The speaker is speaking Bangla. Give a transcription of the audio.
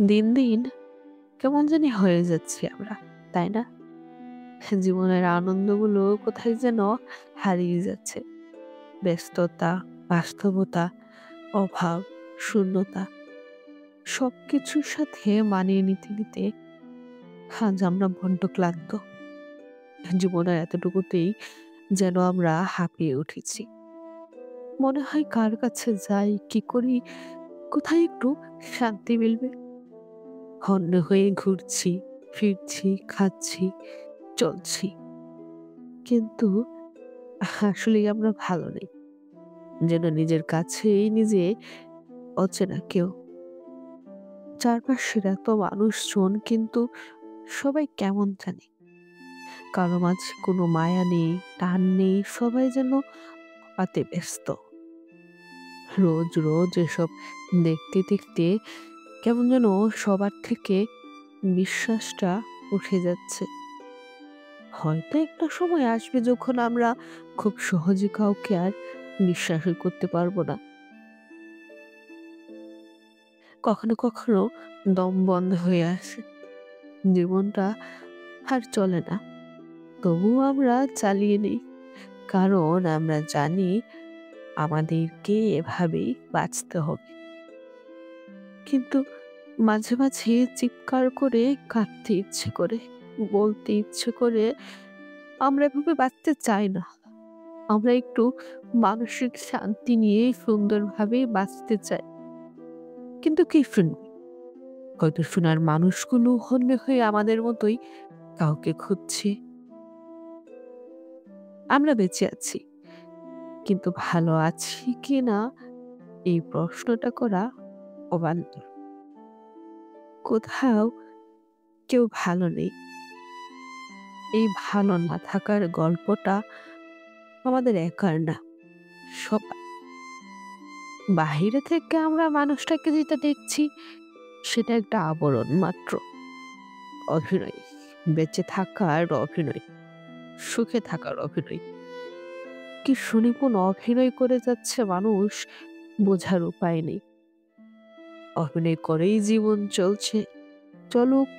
দিন দিন কেমন জানি হয়ে যাচ্ছি আমরা, তাই না? জীবনের আনন্দগুলো কোথায় যেন হারিয়ে যাচ্ছে। ব্যস্ততা, বাস্তবতা, অভাব, শূন্যতা সবকিছুর সাথে মানিয়ে নিতে নিতে আজ আমরা বড্ড ক্লান্ত। জীবনের এতটুকুতেই যেন আমরা হাঁপিয়ে উঠেছি। মনে হয় কার কাছে যাই, কি করি, কোথায় একটু শান্তি মিলবে। হন্য হয়ে ঘুরছি, ফিরছি, খাচ্ছি, চলছি। কিন্তু আসলেই আমরা ভালো নেই। যেন নিজের কাছেই নিজে অচেনা কেউ। চারপাশের এত মানুষজন, কিন্তু সবাই কেমন জানি। কারো মাঝে কোনো মায়া নেই, টান নেই, সবাই যেন পাতে ব্যস্ত। রোজ রোজ এসব দেখতে দেখতে কেমন যেন সবার থেকে বিশ্বাসটা উঠে যাচ্ছে। হয়তো একটা সময় আসবে যখন আমরা খুব সহজে কাউকে আর বিশ্বাসই করতে পারবো না। কখনো কখনো দম বন্ধ হয়ে আসে, জীবনটা আর চলে না। তবুও আমরা চালিয়ে নেই, কারণ আমরা জানি আমাদেরকে এভাবেই বাঁচতে হবে। কিন্তু মাঝে মাঝে চিৎকার করে, কাঁদতে ইচ্ছে করে, বলতে ইচ্ছে করে আমরা এভাবে বাঁচতে চাই না। আমরা একটু মানসিক শান্তি নিয়ে সুন্দরভাবে বাঁচতে চাই। কিন্তু কে শুনবে? হয়তো শোনার মানুষগুলো হন্য হয়ে আমাদের মতোই কাউকে খুঁজছে। আমরা বেঁচে আছি, কিন্তু ভালো আছি কিনা এই প্রশ্নটা করা অবান্তর। কোথাও কেউ ভালো নেই। এই ভালো না থাকার গল্পটা আমাদের একার না, সবার। বাহিরে থেকে আমরা মানুষটাকে যেটা দেখছি সেটা একটা আবরণ মাত্র, অভিনয়। বেঁচে থাকার অভিনয়, সুখে থাকার অভিনয়। কি সুনিপুণ অভিনয় করে যাচ্ছে মানুষ, বোঝার উপায় নেই। অভিনয় করেই জীবন চলছে, চলুক।